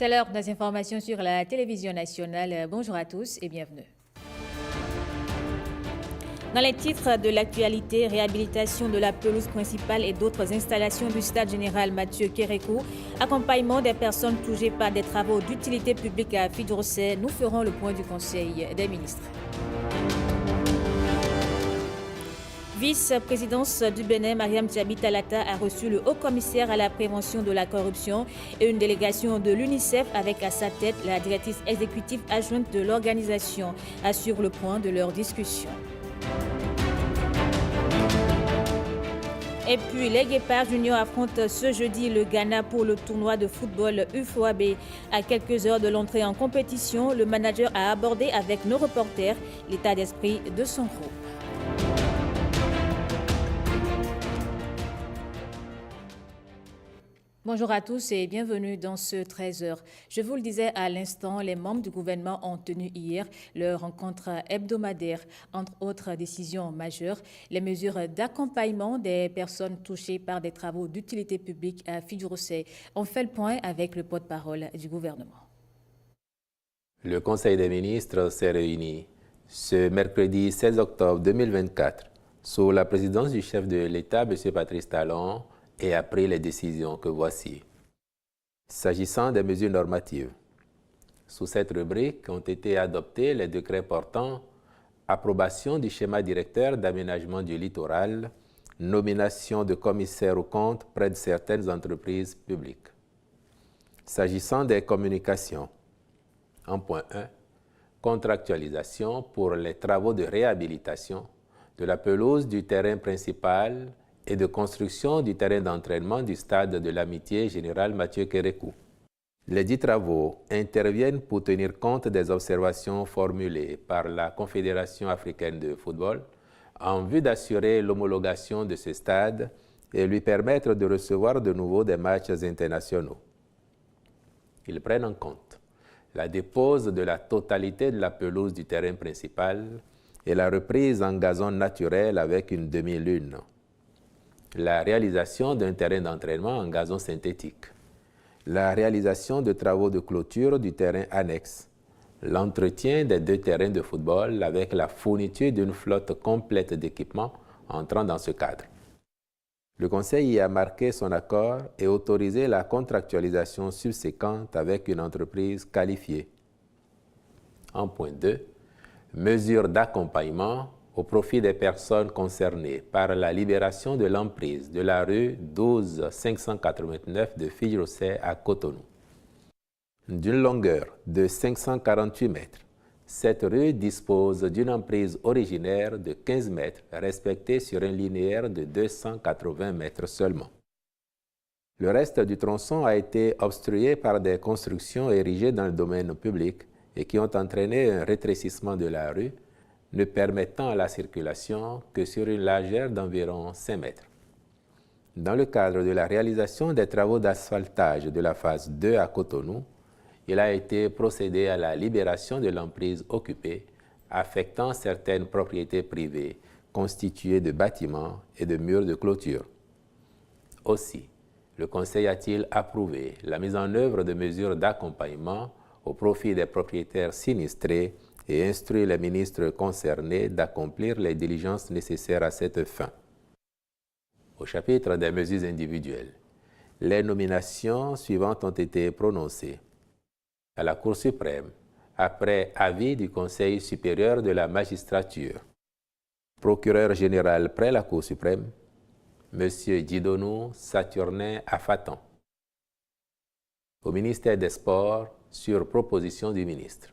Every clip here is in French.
C'est l'heure des informations sur la télévision nationale. Bonjour à tous et bienvenue. Dans les titres de l'actualité, réhabilitation de la pelouse principale et d'autres installations du stade général Mathieu Kérékou, accompagnement des personnes touchées par des travaux d'utilité publique à Fidjourcé, nous ferons le point du Conseil des ministres. Vice-présidence du Bénin, Mariam Djabi Talata a reçu le haut-commissaire à la prévention de la corruption et une délégation de l'UNICEF avec à sa tête la directrice exécutive adjointe de l'organisation, assure le point de leur discussion. Et puis, les Guépards Juniors affrontent ce jeudi le Ghana pour le tournoi de football UFOAB. À quelques heures de l'entrée en compétition, le manager a abordé avec nos reporters l'état d'esprit de son groupe. Bonjour à tous et bienvenue dans ce 13h. Je vous le disais à l'instant, les membres du gouvernement ont tenu hier leur rencontre hebdomadaire. Entre autres décisions majeures, les mesures d'accompagnement des personnes touchées par des travaux d'utilité publique à Fidjourcé. On fait le point avec le porte-parole du gouvernement. Le Conseil des ministres s'est réuni ce mercredi 16 octobre 2024 sous la présidence du chef de l'État, M. Patrice Talon, et a pris les décisions que voici. S'agissant des mesures normatives, sous cette rubrique ont été adoptés les décrets portant approbation du schéma directeur d'aménagement du littoral, nomination de commissaires aux comptes près de certaines entreprises publiques. S'agissant des communications, en point 1, contractualisation pour les travaux de réhabilitation de la pelouse du terrain principal et de construction du terrain d'entraînement du stade de l'Amitié général Mathieu Kérékou. Les 10 travaux interviennent pour tenir compte des observations formulées par la Confédération africaine de football en vue d'assurer l'homologation de ce stade et lui permettre de recevoir de nouveau des matchs internationaux. Ils prennent en compte la dépose de la totalité de la pelouse du terrain principal et la reprise en gazon naturel avec une demi-lune, la réalisation d'un terrain d'entraînement en gazon synthétique, la réalisation de travaux de clôture du terrain annexe, l'entretien des 2 terrains de football avec la fourniture d'une flotte complète d'équipements entrant dans ce cadre. Le Conseil y a marqué son accord et autorisé la contractualisation subséquente avec une entreprise qualifiée. En point 2, mesures d'accompagnement au profit des personnes concernées par la libération de l'emprise de la rue 12 589 de Fidjourcé à Cotonou. D'une longueur de 548 mètres, cette rue dispose d'une emprise originaire de 15 mètres respectée sur un linéaire de 280 mètres seulement. Le reste du tronçon a été obstrué par des constructions érigées dans le domaine public et qui ont entraîné un rétrécissement de la rue, ne permettant la circulation que sur une largeur d'environ 5 mètres. Dans le cadre de la réalisation des travaux d'asphaltage de la phase 2 à Cotonou, il a été procédé à la libération de l'emprise occupée, affectant certaines propriétés privées constituées de bâtiments et de murs de clôture. Aussi, le Conseil a-t-il approuvé la mise en œuvre de mesures d'accompagnement au profit des propriétaires sinistrés et instruit les ministres concernés d'accomplir les diligences nécessaires à cette fin. Au chapitre des mesures individuelles, les nominations suivantes ont été prononcées. À la Cour suprême, après avis du Conseil supérieur de la magistrature. Procureur général près la Cour suprême, M. Djidonou Saturnin Afatan. Au ministère des Sports, sur proposition du ministre.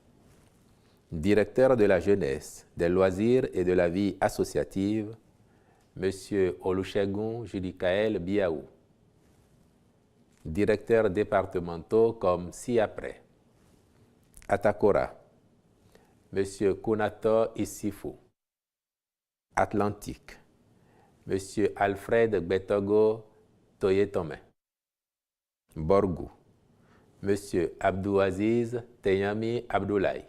Directeur de la jeunesse, des loisirs et de la vie associative, M. Olusegun Judikael Biaou. Directeurs départementaux comme ci-après. Atakora, M. Kunato Isifu. Atlantique, M. Alfred Gbetogo Toyetome. Borgou, M. Abdouaziz Teyami Abdoulaye.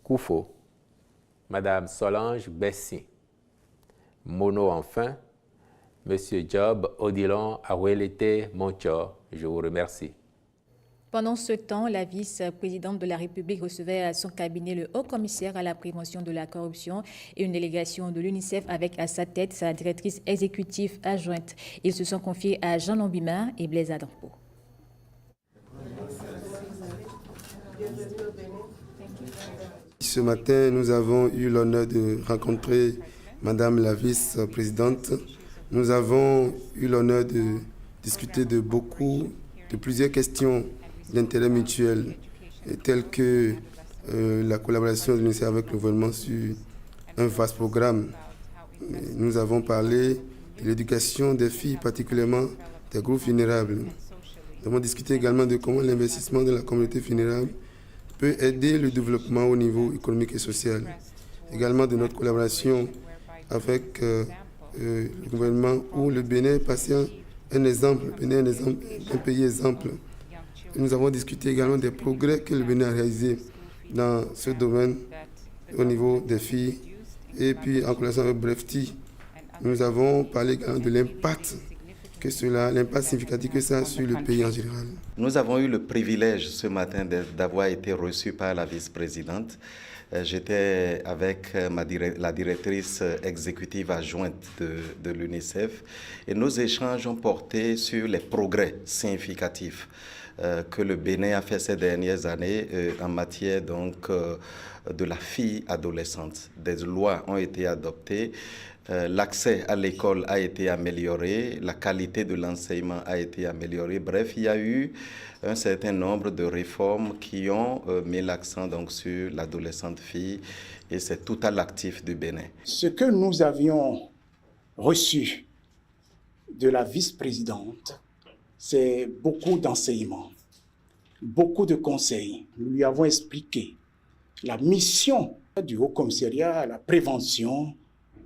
Koufo, Mme Solange Bessi. Mono enfin, M. Job Odilon Awelete Moncho. Je vous remercie. Pendant ce temps, la vice-présidente de la République recevait à son cabinet le haut-commissaire à la prévention de la corruption et une délégation de l'UNICEF avec à sa tête sa directrice exécutive adjointe. Ils se sont confiés à Jean Lombima et Blaise Adampo. Ce matin, nous avons eu l'honneur de rencontrer Madame la vice-présidente. Nous avons eu l'honneur de discuter de plusieurs questions d'intérêt mutuel, telles que la collaboration de l'UNICEF avec le gouvernement sur un vaste programme. Nous avons parlé de l'éducation des filles, particulièrement des groupes vulnérables. Nous avons discuté également de comment l'investissement dans la communauté vulnérable peut aider le développement au niveau économique et social. Également de notre collaboration avec le gouvernement où le Bénin est passé un pays exemple. Nous avons discuté également des progrès que le Bénin a réalisés dans ce domaine au niveau des filles. Et puis en collaboration avec Brefti, nous avons parlé également de l'impact significatif que ça a sur le pays en général. Nous avons eu le privilège ce matin d'avoir été reçus par la vice-présidente. J'étais avec la directrice exécutive adjointe de l'UNICEF et nos échanges ont porté sur les progrès significatifs que le Bénin a fait ces dernières années en matière de la fille adolescente. Des lois ont été adoptées. L'accès à l'école a été amélioré, la qualité de l'enseignement a été améliorée. Bref, il y a eu un certain nombre de réformes qui ont mis l'accent sur l'adolescente fille et c'est tout à l'actif du Bénin. Ce que nous avions reçu de la vice-présidente, c'est beaucoup d'enseignements, beaucoup de conseils. Nous lui avons expliqué la mission du Haut-Commissariat à la prévention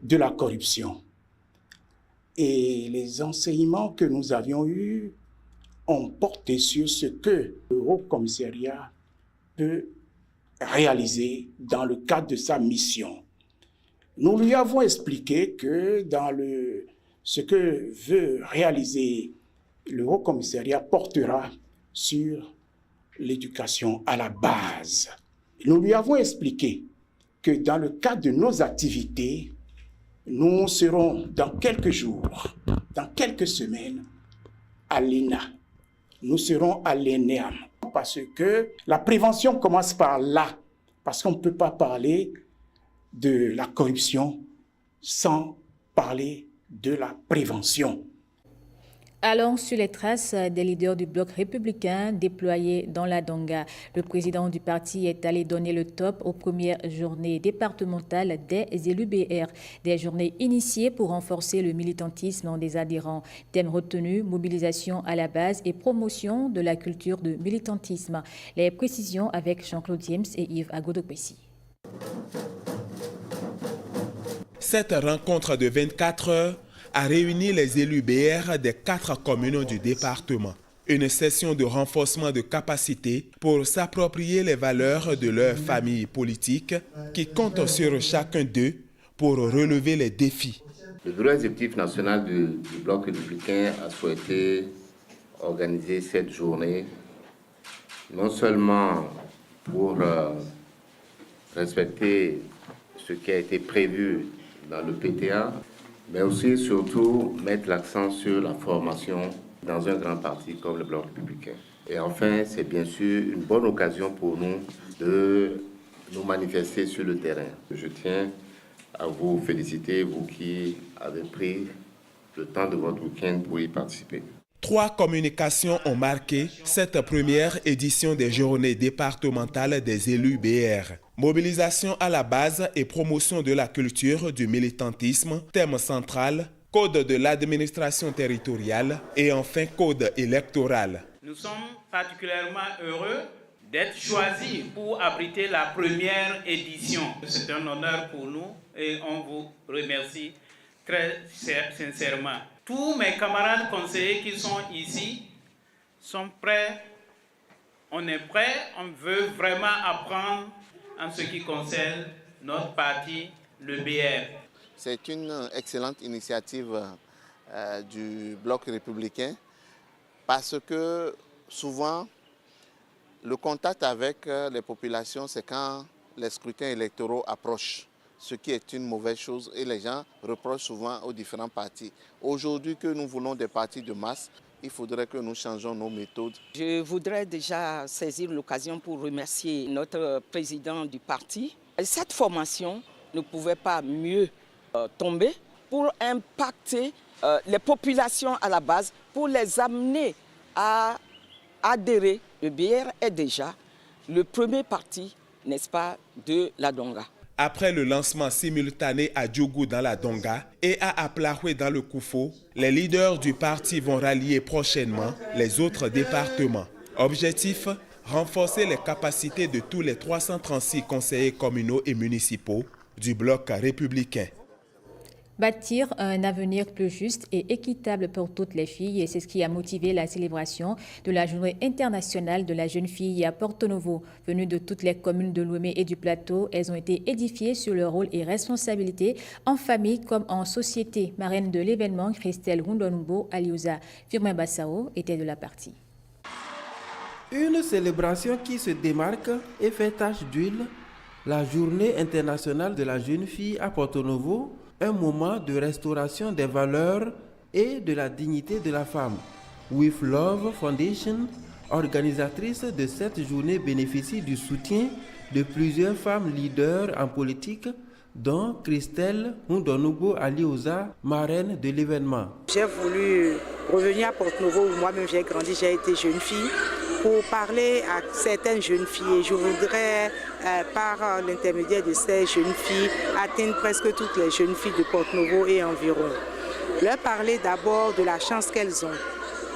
de la corruption. Et les enseignements que nous avions eus ont porté sur ce que le Haut-Commissariat peut réaliser dans le cadre de sa mission. Nous lui avons expliqué que ce que veut réaliser le Haut-Commissariat portera sur l'éducation à la base. Nous lui avons expliqué que dans le cadre de nos activités, nous serons dans quelques jours, dans quelques semaines, à l'ENA. Nous serons à l'ENEAM. Parce que la prévention commence par là. Parce qu'on ne peut pas parler de la corruption sans parler de la prévention. Allons sur les traces des leaders du bloc républicain déployés dans la Donga. Le président du parti est allé donner le top aux premières journées départementales des élus BR. Des journées initiées pour renforcer le militantisme des adhérents. Thème retenu, mobilisation à la base et promotion de la culture de militantisme. Les précisions avec Jean-Claude James et Yves Agodopessi. Cette rencontre de 24 heures a réuni les élus BR des 4 communes du département. Une session de renforcement de capacité pour s'approprier les valeurs de leur famille politique qui comptent sur chacun d'eux pour relever les défis. Le bureau exécutif national du Bloc républicain a souhaité organiser cette journée non seulement pour respecter ce qui a été prévu dans le PTA, mais aussi, surtout, mettre l'accent sur la formation dans un grand parti comme le Bloc républicain. Et enfin, c'est bien sûr une bonne occasion pour nous de nous manifester sur le terrain. Je tiens à vous féliciter, vous qui avez pris le temps de votre week-end pour y participer. 3 communications ont marqué cette première édition des journées départementales des élus BR. Mobilisation à la base et promotion de la culture du militantisme, thème central, code de l'administration territoriale et enfin code électoral. Nous sommes particulièrement heureux d'être choisis pour abriter la première édition. C'est un honneur pour nous et on vous remercie très sincèrement. Tous mes camarades conseillers qui sont ici sont prêts. On est prêts, on veut vraiment apprendre en ce qui concerne notre parti, le BR. C'est une excellente initiative du Bloc républicain parce que souvent, Le contact avec les populations, c'est quand les scrutins électoraux approchent, ce qui est une mauvaise chose et les gens reprochent souvent aux différents partis. Aujourd'hui que nous voulons des partis de masse, il faudrait que nous changeons nos méthodes. Je voudrais déjà saisir l'occasion pour remercier notre président du parti. Cette formation ne pouvait pas mieux tomber pour impacter les populations à la base, pour les amener à adhérer. Le BR est déjà le premier parti, n'est-ce pas, de la Donga. Après le lancement simultané à Djougou dans la Donga et à Aplahoué dans le Koufo, les leaders du parti vont rallier prochainement les autres départements. Objectif, renforcer les capacités de tous les 336 conseillers communaux et municipaux du bloc républicain. Bâtir un avenir plus juste et équitable pour toutes les filles, et c'est ce qui a motivé la célébration de la Journée internationale de la jeune fille à Porto Novo. Venues de toutes les communes de Lomé et du Plateau, elles ont été édifiées sur leur rôle et responsabilités en famille comme en société. Marraine de l'événement, Christelle Rundonbo Aliouza Firmin Bassao était de la partie. Une célébration qui se démarque et fait tache d'huile, la Journée internationale de la jeune fille à Porto Novo, un moment de restauration des valeurs et de la dignité de la femme. With Love Foundation, organisatrice de cette journée, bénéficie du soutien de plusieurs femmes leaders en politique, dont Christelle Rundonbo Aliouza, marraine de l'événement. J'ai voulu revenir à Porto Novo où moi-même j'ai grandi, j'ai été jeune fille, pour parler à certaines jeunes filles. Je voudrais, par l'intermédiaire de ces jeunes filles, atteindre presque toutes les jeunes filles de Porto Novo et environ. Leur parler d'abord de la chance qu'elles ont,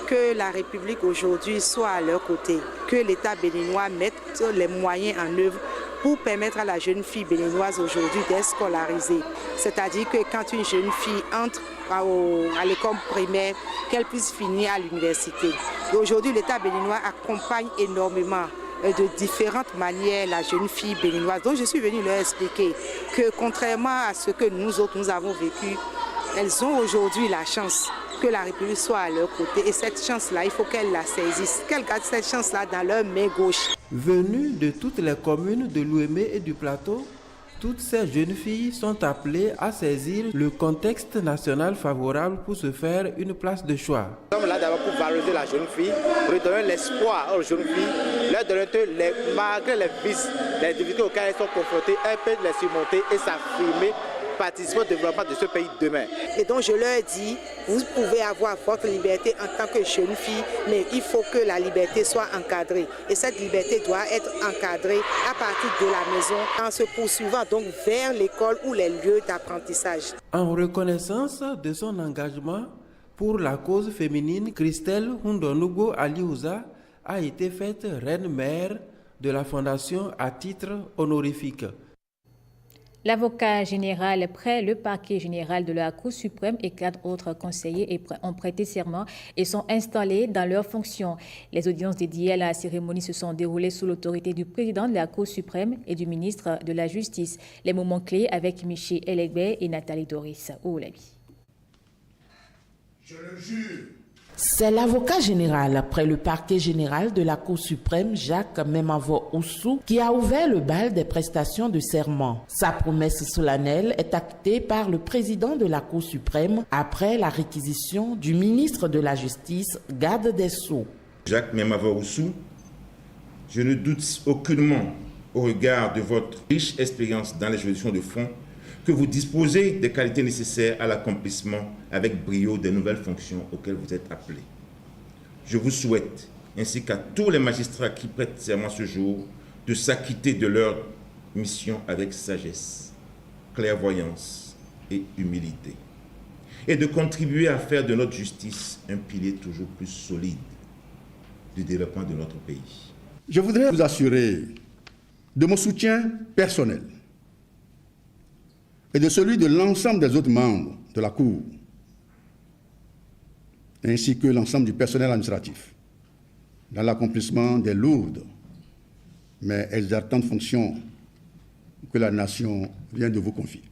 que la République aujourd'hui soit à leur côté, que l'État béninois mette les moyens en œuvre pour permettre à la jeune fille béninoise aujourd'hui d'être scolarisée. C'est-à-dire que quand une jeune fille entre à l'école primaire, qu'elle puisse finir à l'université. Et aujourd'hui, l'État béninois accompagne énormément de différentes manières la jeune fille béninoise. Donc je suis venue leur expliquer que contrairement à ce que nous autres nous avons vécu, elles ont aujourd'hui la chance que la République soit à leur côté. Et cette chance-là, il faut qu'elles la saisissent, qu'elles gardent cette chance-là dans leur main gauche. Venues de toutes les communes de l'Ouémé et du Plateau, toutes ces jeunes filles sont appelées à saisir le contexte national favorable pour se faire une place de choix. Nous sommes là d'abord pour valoriser la jeune fille, redonner l'espoir aux jeunes filles, leur donner que malgré les vices, les difficultés auxquelles elles sont confrontées, elles peuvent les surmonter et s'affirmer, participer au développement de ce pays demain. Et donc je leur dis, vous pouvez avoir votre liberté en tant que jeune fille, mais il faut que la liberté soit encadrée. Et cette liberté doit être encadrée à partir de la maison, en se poursuivant donc vers l'école ou les lieux d'apprentissage. En reconnaissance de son engagement pour la cause féminine, Christelle Rundonbo Aliouza a été faite reine-mère de la Fondation à titre honorifique. L'avocat général près le parquet général de la Cour suprême et 4 autres conseillers ont prêté serment et sont installés dans leurs fonctions. Les audiences dédiées à la cérémonie se sont déroulées sous l'autorité du président de la Cour suprême et du ministre de la Justice. Les moments clés avec Miché Elegbe et Nathalie Doris Oulabi. Je le jure. C'est l'avocat général près le parquet général de la Cour suprême, Jacques Memavo-Oussou, qui a ouvert le bal des prestations de serment. Sa promesse solennelle est actée par le président de la Cour suprême après la réquisition du ministre de la Justice, garde des Sceaux. Jacques Memavo-Oussou, je ne doute aucunement, au regard de votre riche expérience dans les juridictions de fond, que vous disposez des qualités nécessaires à l'accomplissement avec brio des nouvelles fonctions auxquelles vous êtes appelés. Je vous souhaite, ainsi qu'à tous les magistrats qui prêtent serment ce jour, de s'acquitter de leur mission avec sagesse, clairvoyance et humilité, et de contribuer à faire de notre justice un pilier toujours plus solide du développement de notre pays. Je voudrais vous assurer de mon soutien personnel et de celui de l'ensemble des autres membres de la Cour, ainsi que l'ensemble du personnel administratif, dans l'accomplissement des lourdes mais exaltantes fonctions que la nation vient de vous confier.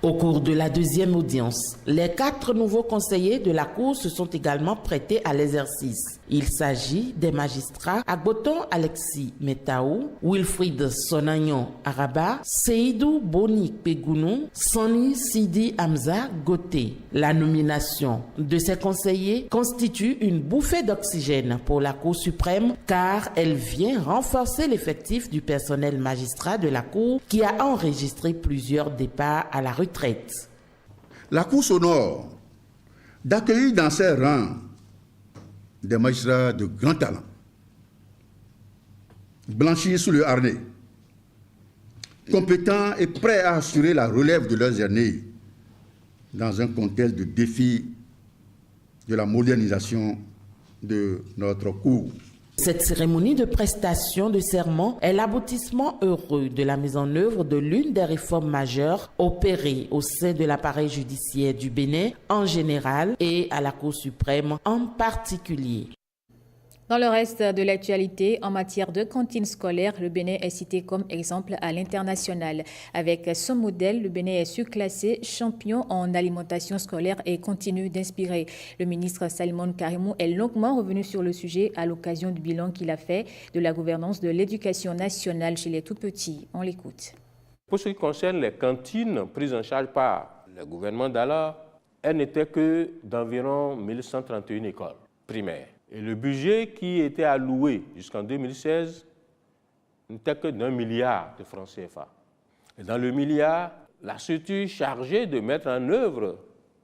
Au cours de la deuxième audience, les 4 nouveaux conseillers de la Cour se sont également prêtés à l'exercice. Il s'agit des magistrats Agboton Alexis Metaou, Wilfried Sonagnon Araba, Seydou Boni Pegounou, Sani Sidi Hamza Goté. La nomination de ces conseillers constitue une bouffée d'oxygène pour la Cour suprême car elle vient renforcer l'effectif du personnel magistrat de la Cour qui a enregistré plusieurs départs à la retraite. La Cour s'honore d'accueillir dans ses rangs des magistrats de grand talent, blanchis sous le harnais, compétents et prêts à assurer la relève de leurs aînés dans un contexte de défi de la modernisation de notre Cour. Cette cérémonie de prestation de serment est l'aboutissement heureux de la mise en œuvre de l'une des réformes majeures opérées au sein de l'appareil judiciaire du Bénin en général et à la Cour suprême en particulier. Dans le reste de l'actualité, en matière de cantine scolaire, le Bénin est cité comme exemple à l'international. Avec son modèle, le Bénin est surclassé champion en alimentation scolaire et continue d'inspirer. Le ministre Salomon Karimou est longuement revenu sur le sujet à l'occasion du bilan qu'il a fait de la gouvernance de l'éducation nationale chez les tout-petits. On l'écoute. Pour ce qui concerne les cantines prises en charge par le gouvernement d'alors, elles n'étaient que d'environ 1131 écoles primaires. Et le budget qui était alloué jusqu'en 2016 n'était que d'1 milliard de francs CFA. Et dans le milliard, la structure chargée de mettre en œuvre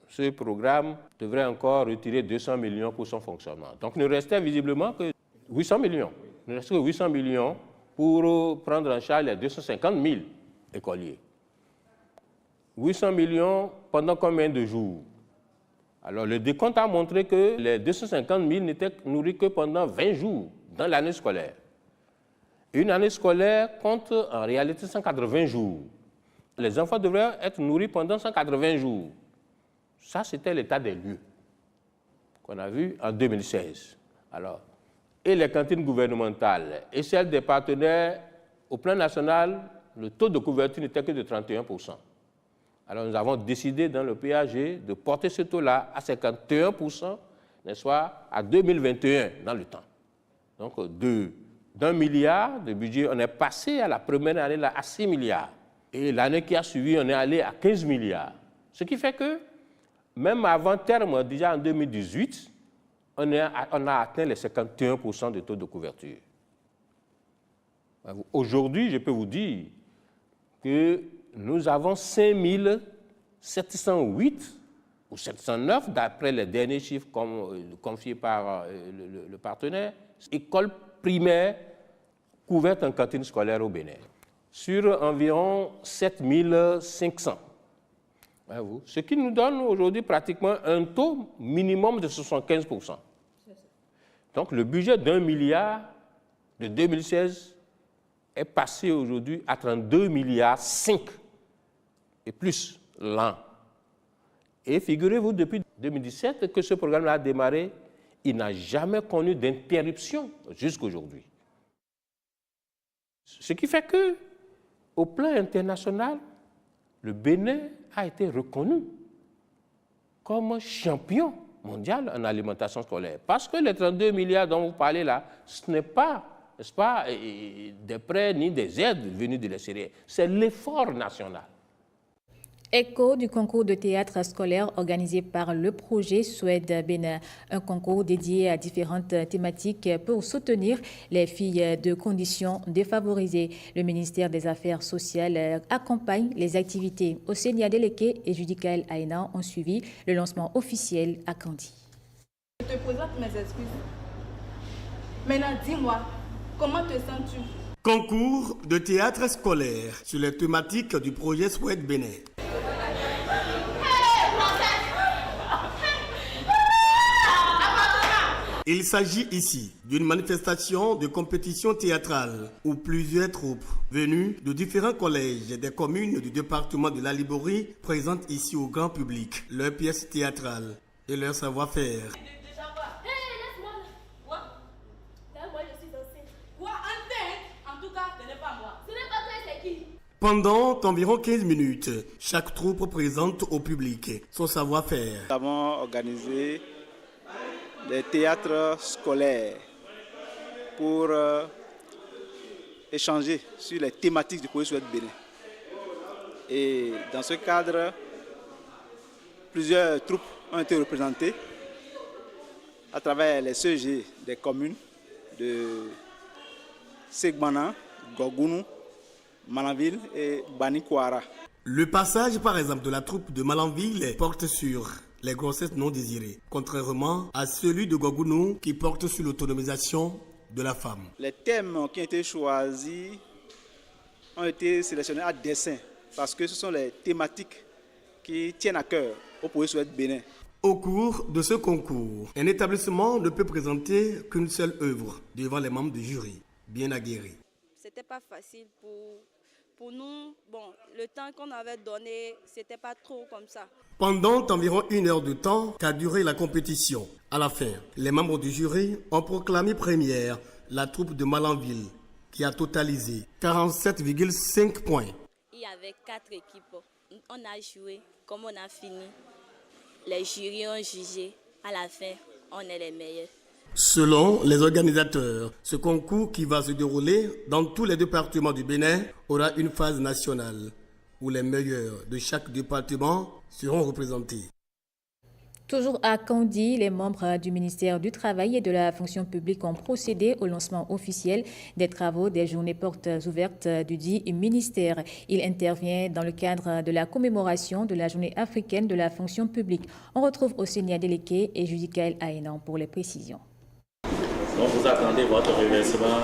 ce programme devrait encore retirer 200 millions pour son fonctionnement. Donc il ne restait visiblement que 800 millions. Il ne restait que 800 millions pour prendre en charge les 250 000 écoliers. 800 millions pendant combien de jours? Alors, le décompte a montré que les 250 000 n'étaient nourris que pendant 20 jours dans l'année scolaire. Une année scolaire compte en réalité 180 jours. Les enfants devraient être nourris pendant 180 jours. Ça, c'était l'état des lieux qu'on a vu en 2016. Alors, et les cantines gouvernementales et celles des partenaires, au plan national, le taux de couverture n'était que de 31%. Alors nous avons décidé dans le PAG de porter ce taux-là à 51%, n'est-ce pas, à 2021 dans le temps. Donc d'un milliard de budget, on est passé à la première année là, à 6 milliards. Et l'année qui a suivi, on est allé à 15 milliards. Ce qui fait que, même avant terme, déjà en 2018, on a atteint les 51% de taux de couverture. Aujourd'hui, je peux vous dire que nous avons 5708 ou 709, d'après les derniers chiffres confiés par le partenaire, écoles primaires couvertes en cantine scolaire au Bénin, sur environ 7500. Ce qui nous donne aujourd'hui pratiquement un taux minimum de 75%. Donc le budget d'1 milliard de 2016 est passé aujourd'hui à 32 milliards 5 et plus l'an. Et figurez-vous, depuis 2017 que ce programme a démarré, il n'a jamais connu d'interruption jusqu'aujourd'hui. Ce qui fait que, au plan international, le Bénin a été reconnu comme champion mondial en alimentation scolaire. Parce que les 32 milliards dont vous parlez là, ce n'est pas, n'est-ce pas, des prêts ni des aides venues de l'extérieur. C'est l'effort national. Écho du concours de théâtre scolaire organisé par le projet Suède Bénin, un concours dédié à différentes thématiques pour soutenir les filles de conditions défavorisées. Le ministère des Affaires sociales accompagne les activités. Océania Deleke et Judicaël Aïna ont suivi le lancement officiel à Kandi. Je te présente mes excuses. Maintenant, dis-moi, comment te sens-tu? Concours de théâtre scolaire sur les thématiques du projet Suède Bénin. Il s'agit ici d'une manifestation de compétition théâtrale où plusieurs troupes venues de différents collèges des communes du département de la Liborie présentent ici au grand public leurs pièces théâtrales et leur savoir-faire. Pendant environ 15 minutes, chaque troupe présente au public son savoir-faire. Nous avons organisé des théâtres scolaires pour échanger sur les thématiques du projet Souhaite Bénin. Et dans ce cadre, plusieurs troupes ont été représentées à travers les CEG des communes de Segbana, Gogounou, Malanville et Bani-Kouara. Le passage, par exemple, de la troupe de Malanville porte sur les grossesses non désirées, contrairement à celui de Gogounou qui porte sur l'autonomisation de la femme. Les thèmes qui ont été choisis ont été sélectionnés à dessein parce que ce sont les thématiques qui tiennent à cœur au projet Souhaite Bénin. Au cours de ce concours, un établissement ne peut présenter qu'une seule œuvre devant les membres du jury, bien aguerris. C'était pas facile pour nous. Bon, le temps qu'on avait donné, c'était pas trop comme ça. Pendant environ 1 heure de temps qu'a duré la compétition, à la fin, les membres du jury ont proclamé première la troupe de Malanville qui a totalisé 47,5 points. Il y avait 4 équipes. On a joué comme on a fini. Les jurys ont jugé. À la fin, on est les meilleurs. Selon les organisateurs, ce concours qui va se dérouler dans tous les départements du Bénin aura une phase nationale où les meilleurs de chaque département seront représentés. Toujours à Kandy, les membres du ministère du Travail et de la fonction publique ont procédé au lancement officiel des travaux des journées portes ouvertes du dit ministère. Il intervient dans le cadre de la commémoration de la journée africaine de la fonction publique. On retrouve Osenia Deleke et Judicaël Aénan pour les précisions. Donc vous attendez votre reversement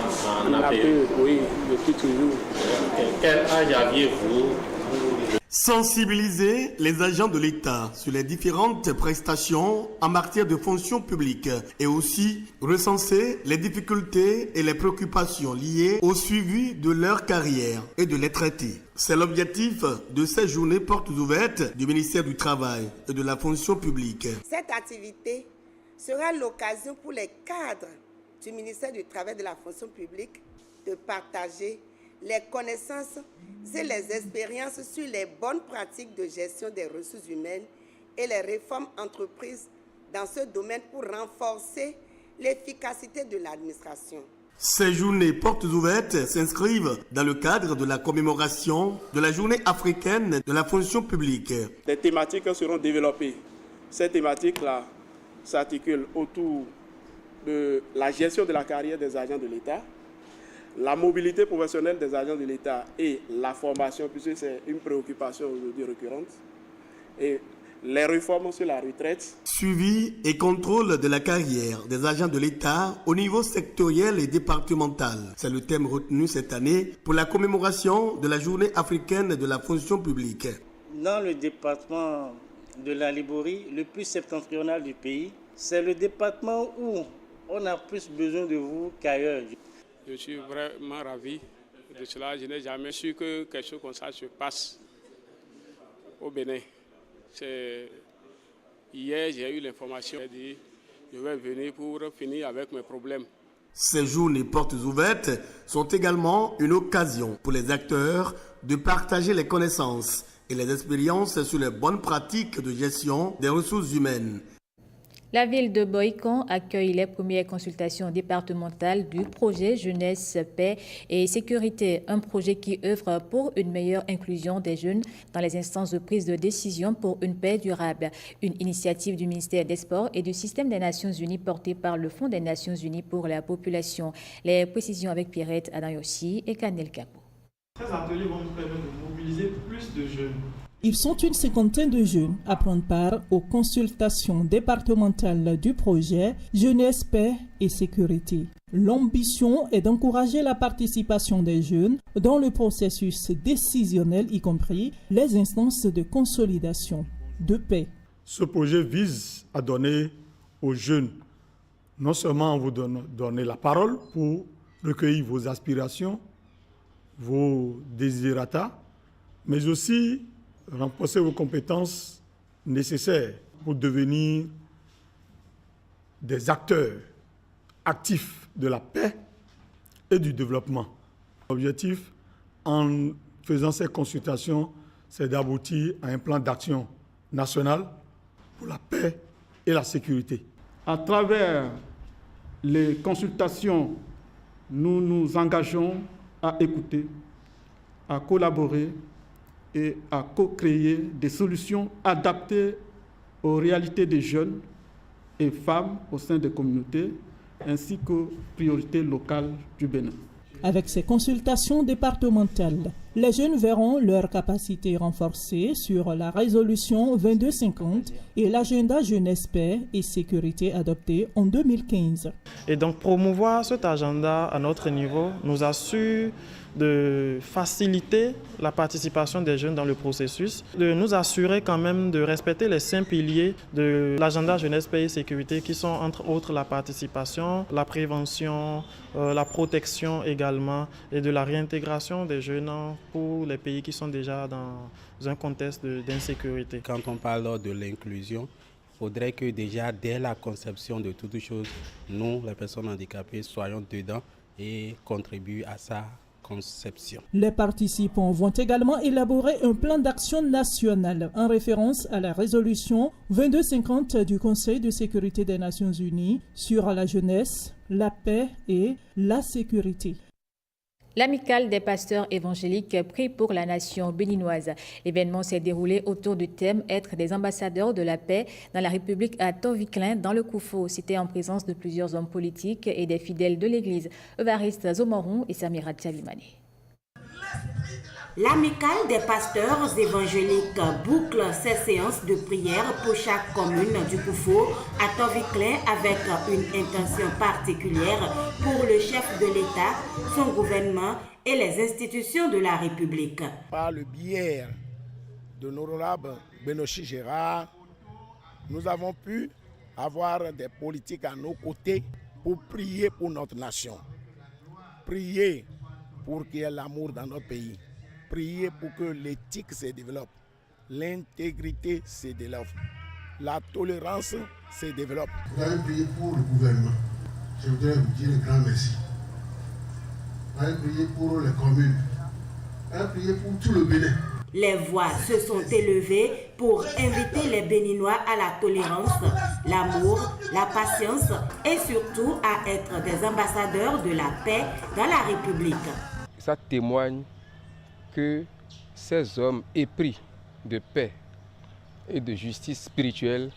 en APE? Oui, depuis toujours. Quel âge aviez-vous? Sensibiliser les agents de l'État sur les différentes prestations en matière de fonction publique et aussi recenser les difficultés et les préoccupations liées au suivi de leur carrière et de les traiter. C'est l'objectif de ces journées portes ouvertes du ministère du Travail et de la fonction publique. Cette activité sera l'occasion pour les cadres du ministère du Travail et de la fonction publique de partager les connaissances et les expériences sur les bonnes pratiques de gestion des ressources humaines et les réformes entreprises dans ce domaine pour renforcer l'efficacité de l'administration. Ces journées portes ouvertes s'inscrivent dans le cadre de la commémoration de la journée africaine de la fonction publique. Des thématiques seront développées. Ces thématiques-là s'articulent autour de la gestion de la carrière des agents de l'État, la mobilité professionnelle des agents de l'État et la formation, puisque c'est une préoccupation aujourd'hui récurrente, et les réformes sur la retraite. Suivi et contrôle de la carrière des agents de l'État au niveau sectoriel et départemental. C'est le thème retenu cette année pour la commémoration de la journée africaine de la fonction publique. Dans le département de la Liborie, le plus septentrional du pays, c'est le département où on a plus besoin de vous qu'ailleurs. Je suis vraiment ravi de cela. Je n'ai jamais su que quelque chose comme ça se passe au Bénin. Hier, j'ai eu l'information. J'ai dit, je vais venir pour finir avec mes problèmes. Ces journées portes ouvertes sont également une occasion pour les acteurs de partager les connaissances et les expériences sur les bonnes pratiques de gestion des ressources humaines. La ville de Boïcon accueille les premières consultations départementales du projet Jeunesse, Paix et Sécurité, un projet qui œuvre pour une meilleure inclusion des jeunes dans les instances de prise de décision pour une paix durable. Une initiative du ministère des Sports et du système des Nations Unies portée par le Fonds des Nations Unies pour la population. Les précisions avec Pierrette Adayossi et Kanel Kapo. Ces ateliers vont nous permettre de mobiliser plus de jeunes. Ils sont une cinquantaine de jeunes à prendre part aux consultations départementales du projet Jeunesse, Paix et Sécurité. L'ambition est d'encourager la participation des jeunes dans le processus décisionnel, y compris les instances de consolidation de paix. Ce projet vise à donner aux jeunes, non seulement vous donner la parole pour recueillir vos aspirations, vos désirata, mais aussi renforcer vos compétences nécessaires pour devenir des acteurs actifs de la paix et du développement. L'objectif, en faisant ces consultations, c'est d'aboutir à un plan d'action national pour la paix et la sécurité. À travers les consultations, nous nous engageons à écouter, à collaborer et à co-créer des solutions adaptées aux réalités des jeunes et femmes au sein des communautés, ainsi qu'aux priorités locales du Bénin. Avec ces consultations départementales, les jeunes verront leurs capacités renforcées sur la résolution 2250 et l'agenda jeunesse, paix et sécurité adopté en 2015. Et donc promouvoir cet agenda à notre niveau nous assure de faciliter la participation des jeunes dans le processus, de nous assurer quand même de respecter les 5 piliers de l'agenda jeunesse, paix et sécurité qui sont entre autres la participation, la prévention, la protection également et de la réintégration des jeunes pour les pays qui sont déjà dans un contexte d'insécurité. Quand on parle de l'inclusion, il faudrait que déjà dès la conception de toutes choses, nous, les personnes handicapées, soyons dedans et contribuons à ça. Conception. Les participants vont également élaborer un plan d'action national en référence à la résolution 2250 du Conseil de sécurité des Nations Unies sur la jeunesse, la paix et la sécurité. L'amicale des pasteurs évangéliques prie pour la nation béninoise. L'événement s'est déroulé autour du thème « Être des ambassadeurs de la paix dans la République à Toviclin, dans le Koufo ». C'était en présence de plusieurs hommes politiques et des fidèles de l'Église, Evariste Zomoron et Samira Tchalimane. L'amicale des pasteurs évangéliques boucle ses séances de prière pour chaque commune du Koufo à Toviclin avec une intention particulière pour le chef de l'État, son gouvernement et les institutions de la République. Par le biais de l'honorable Benochi Gérard, nous avons pu avoir des politiques à nos côtés pour prier pour notre nation, prier pour qu'il y ait l'amour dans notre pays. Prier pour que l'éthique se développe, l'intégrité se développe, la tolérance se développe. Vous avez prié pour le gouvernement. Je voudrais vous dire un grand merci. Vous avez prié pour les communes. Vous avez prié pour tout le Bénin. Les voix se sont élevées pour inviter les Béninois à la tolérance, l'amour, la patience et surtout à être des ambassadeurs de la paix dans la République. Ça témoigne que ces hommes épris de paix et de justice spirituelle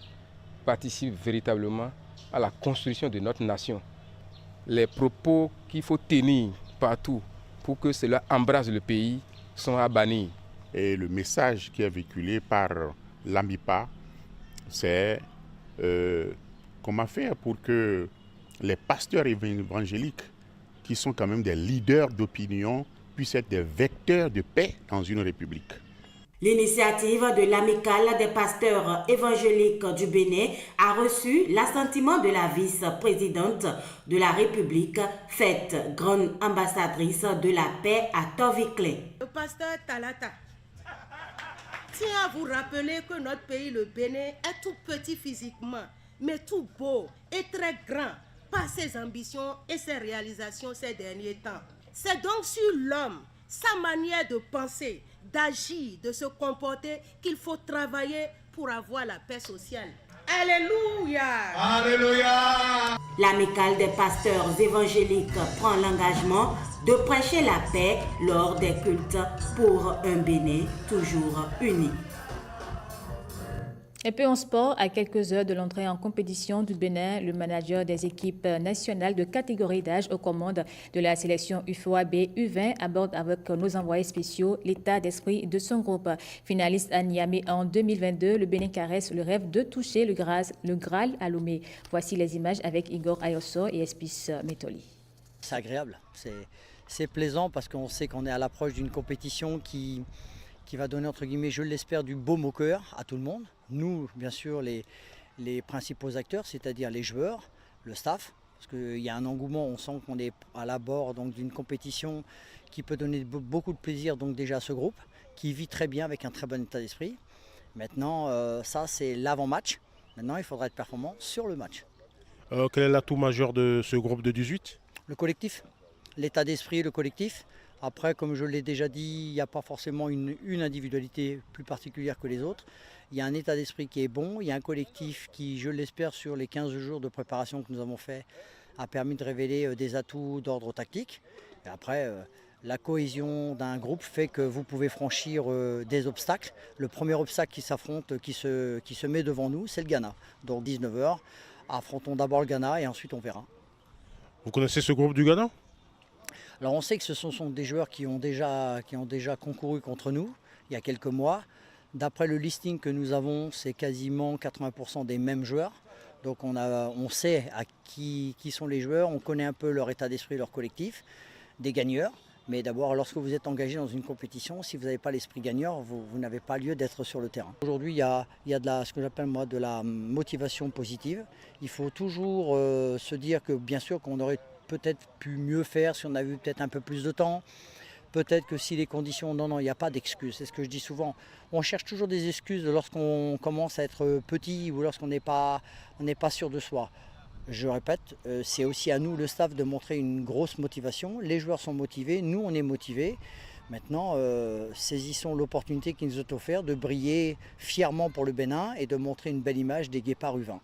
participent véritablement à la construction de notre nation. Les propos qu'il faut tenir partout pour que cela embrasse le pays sont à bannir. Et le message qui est véhiculé par l'AMIPA, c'est comment faire pour que les pasteurs évangéliques, qui sont quand même des leaders d'opinion, puissent être des vecteurs de paix dans une république. L'initiative de l'amicale des pasteurs évangéliques du Bénin a reçu l'assentiment de la vice-présidente de la République, faite grande ambassadrice de la paix à Toviclin. Le pasteur Talata tient à vous rappeler que notre pays, le Bénin, est tout petit physiquement, mais tout beau et très grand par ses ambitions et ses réalisations ces derniers temps. C'est donc sur l'homme, sa manière de penser, d'agir, de se comporter qu'il faut travailler pour avoir la paix sociale. Alléluia! Alléluia! L'amicale des pasteurs évangéliques prend l'engagement de prêcher la paix lors des cultes pour un Bénin toujours uni. Et puis en sport, à quelques heures de l'entrée en compétition du Bénin, le manager des équipes nationales de catégorie d'âge aux commandes de la sélection UFOA-B U20 aborde avec nos envoyés spéciaux l'état d'esprit de son groupe. Finaliste à Niamey en 2022, le Bénin caresse le rêve de toucher le Graal à Lomé. Voici les images avec Igor Ayosso et Espice Metoli. C'est agréable, c'est plaisant parce qu'on sait qu'on est à l'approche d'une compétition qui va donner, entre guillemets, je l'espère, du baume au cœur à tout le monde. Nous, bien sûr, les principaux acteurs, c'est-à-dire les joueurs, le staff, parce qu'il y a un engouement, on sent qu'on est à l'abord d'une compétition qui peut donner beaucoup de plaisir donc déjà à ce groupe, qui vit très bien avec un très bon état d'esprit. Maintenant, ça c'est l'avant-match. Maintenant, il faudra être performant sur le match. Quel est l'atout majeur de ce groupe de 18 ? Le collectif, l'état d'esprit, le collectif. Après, comme je l'ai déjà dit, il n'y a pas forcément une individualité plus particulière que les autres. Il y a un état d'esprit qui est bon, il y a un collectif qui, je l'espère, sur les 15 jours de préparation que nous avons fait, a permis de révéler des atouts d'ordre tactique. Et après, la cohésion d'un groupe fait que vous pouvez franchir des obstacles. Le premier obstacle qui s'affronte, qui se met devant nous, c'est le Ghana. Donc 19h, affrontons d'abord le Ghana et ensuite on verra. Vous connaissez ce groupe du Ghana ? Alors on sait que ce sont des joueurs qui ont déjà concouru contre nous il y a quelques mois. D'après le listing que nous avons, c'est quasiment 80% des mêmes joueurs. Donc on sait à qui sont les joueurs, on connaît un peu leur état d'esprit, leur collectif, des gagneurs. Mais d'abord, lorsque vous êtes engagé dans une compétition, si vous n'avez pas l'esprit gagneur, vous n'avez pas lieu d'être sur le terrain. Aujourd'hui, il y a ce que j'appelle moi de la motivation positive. Il faut toujours se dire que bien sûr qu'on aurait peut-être pu mieux faire si on avait eu peut-être un peu plus de temps. Peut-être que si les conditions... Non, il n'y a pas d'excuses. C'est ce que je dis souvent. On cherche toujours des excuses lorsqu'on commence à être petit ou lorsqu'on n'est pas sûr de soi. Je répète, c'est aussi à nous, le staff, de montrer une grosse motivation. Les joueurs sont motivés, nous on est motivés. Maintenant, saisissons l'opportunité qui nous est offerte de briller fièrement pour le Bénin et de montrer une belle image des guépards U20.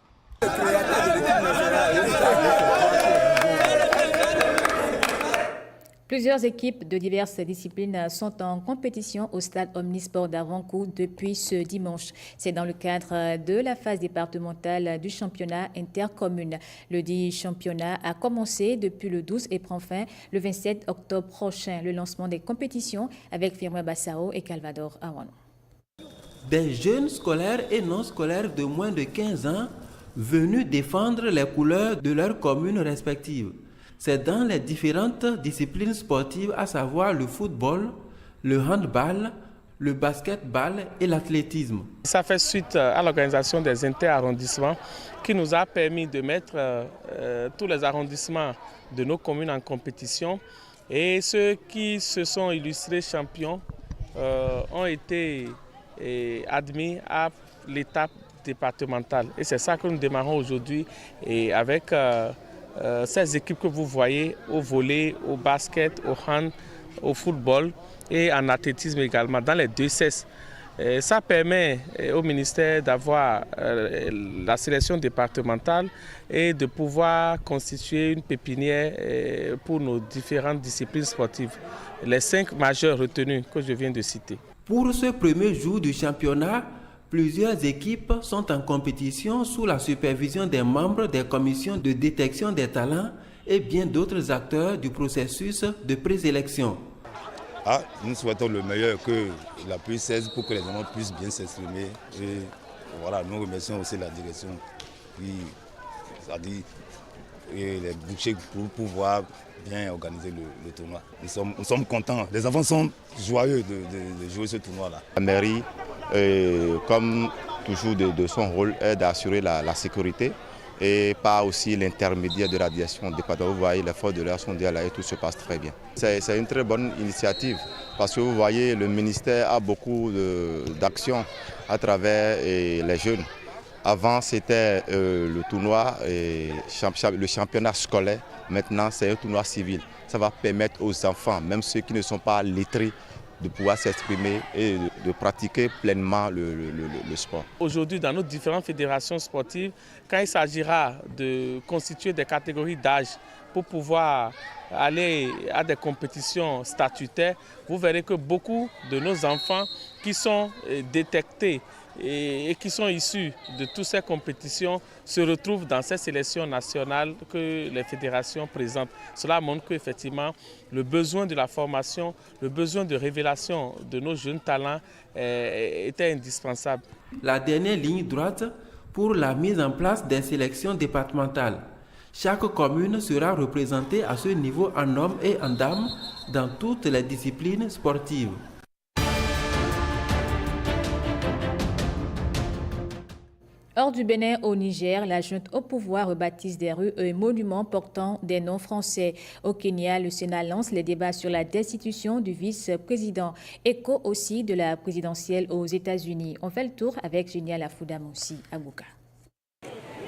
Plusieurs équipes de diverses disciplines sont en compétition au stade Omnisport d'Avancourt depuis ce dimanche. C'est dans le cadre de la phase départementale du championnat intercommune. Le dit championnat a commencé depuis le 12 et prend fin le 27 octobre prochain. Le lancement des compétitions avec Firmin Bassao et Calvador Awano. Des jeunes scolaires et non scolaires de moins de 15 ans venus défendre les couleurs de leurs communes respectives. C'est dans les différentes disciplines sportives, à savoir le football, le handball, le basketball et l'athlétisme. Ça fait suite à l'organisation des inter-arrondissements qui nous a permis de mettre tous les arrondissements de nos communes en compétition. Et ceux qui se sont illustrés champions ont été admis à l'étape départementale. Et c'est ça que nous démarrons aujourd'hui avec... ces équipes que vous voyez au volley, au basket, au hand, au football et en athlétisme également, dans les deux sexes. Ça permet au ministère d'avoir la sélection départementale et de pouvoir constituer une pépinière pour nos différentes disciplines sportives. Les 5 majeurs retenus que je viens de citer. Pour ce premier jour du championnat, plusieurs équipes sont en compétition sous la supervision des membres des commissions de détection des talents et bien d'autres acteurs du processus de présélection. Nous souhaitons le meilleur, que la plus 16 pour que les enfants puissent bien s'exprimer. Et voilà, nous remercions aussi la direction et les bouchers pour pouvoir bien organiser le tournoi. Nous sommes contents, les enfants sont joyeux de jouer ce tournoi-là. La mairie, comme toujours de son rôle, est d'assurer la sécurité et par aussi l'intermédiaire de la direction départementale. Vous voyez, les forces de l'ordre sont déjà là et tout se passe très bien. C'est une très bonne initiative parce que vous voyez, le ministère a beaucoup d'actions à travers les jeunes. Avant, c'était le tournoi, le championnat scolaire. Maintenant, c'est un tournoi civil. Ça va permettre aux enfants, même ceux qui ne sont pas lettrés, de pouvoir s'exprimer et de pratiquer pleinement le sport. Aujourd'hui, dans nos différentes fédérations sportives, quand il s'agira de constituer des catégories d'âge pour pouvoir aller à des compétitions statutaires, vous verrez que beaucoup de nos enfants qui sont détectés et qui sont issus de toutes ces compétitions se retrouvent dans ces sélections nationales que les fédérations présentent. Cela montre qu'effectivement, le besoin de la formation, le besoin de révélation de nos jeunes talents était indispensable. La dernière ligne droite pour la mise en place des sélections départementales. Chaque commune sera représentée à ce niveau en hommes et en dames dans toutes les disciplines sportives. Hors du Bénin au Niger, la junte au pouvoir rebaptise des rues et monuments portant des noms français. Au Kenya, le Sénat lance les débats sur la destitution du vice-président. Écho aussi de la présidentielle aux États-Unis. On fait le tour avec Génial Afoudamoussi Abouka.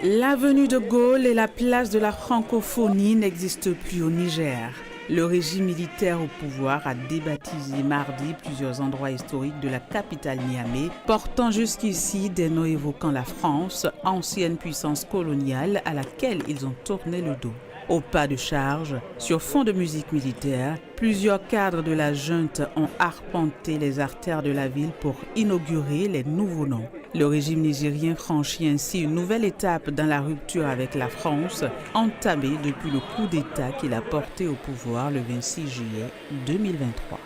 L'avenue de Gaulle et la place de la francophonie n'existent plus au Niger. Le régime militaire au pouvoir a débaptisé mardi plusieurs endroits historiques de la capitale Niamey, portant jusqu'ici des noms évoquant la France, ancienne puissance coloniale à laquelle ils ont tourné le dos. Au pas de charge, sur fond de musique militaire, plusieurs cadres de la junte ont arpenté les artères de la ville pour inaugurer les nouveaux noms. Le régime nigérien franchit ainsi une nouvelle étape dans la rupture avec la France, entamée depuis le coup d'État qu'il a porté au pouvoir le 26 juillet 2023.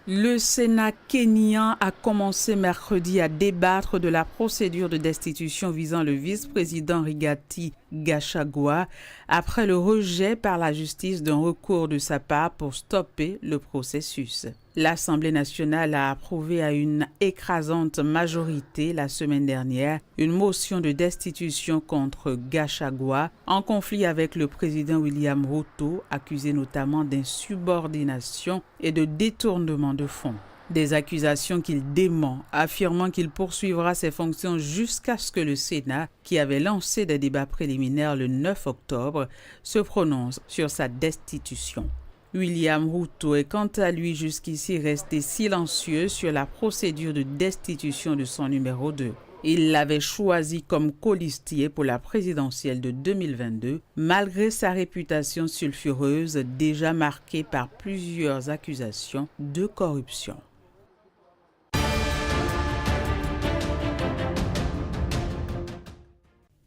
Le Sénat kényan a commencé mercredi à débattre de la procédure de destitution visant le vice-président Rigathi Gachagua après le rejet par la justice d'un recours de sa part pour stopper le processus. L'Assemblée nationale a approuvé à une écrasante majorité la semaine dernière une motion de destitution contre Gachagua en conflit avec le président William Ruto, accusé notamment d'insubordination et de détournement de fonds. Des accusations qu'il dément, affirmant qu'il poursuivra ses fonctions jusqu'à ce que le Sénat, qui avait lancé des débats préliminaires le 9 octobre, se prononce sur sa destitution. William Ruto est quant à lui jusqu'ici resté silencieux sur la procédure de destitution de son numéro 2. Il l'avait choisi comme colistier pour la présidentielle de 2022, malgré sa réputation sulfureuse déjà marquée par plusieurs accusations de corruption.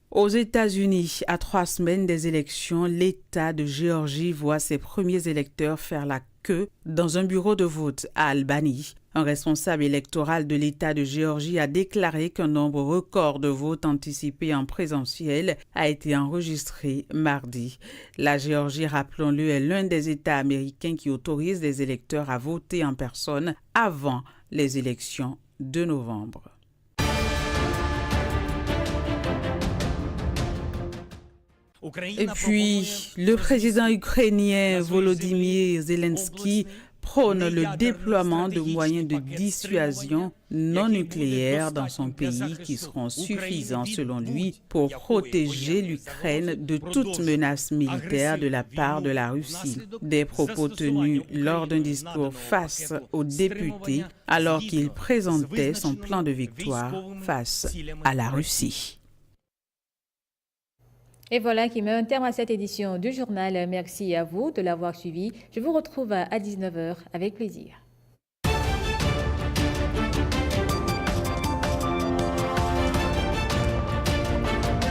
Aux États-Unis, à 3 semaines des élections, l'État de Géorgie voit ses premiers électeurs faire la queue dans un bureau de vote à Albany. Un responsable électoral de l'État de Géorgie a déclaré qu'un nombre record de votes anticipés en présentiel a été enregistré mardi. La Géorgie, rappelons-le, est l'un des États américains qui autorise les électeurs à voter en personne avant les élections de novembre. Et puis, le président ukrainien Volodymyr Zelensky prône le déploiement de moyens de dissuasion non nucléaires dans son pays qui seront suffisants selon lui pour protéger l'Ukraine de toute menace militaire de la part de la Russie. Des propos tenus lors d'un discours face aux députés alors qu'il présentait son plan de victoire face à la Russie. Et voilà qui met un terme à cette édition du journal. Merci à vous de l'avoir suivi. Je vous retrouve à 19h avec plaisir.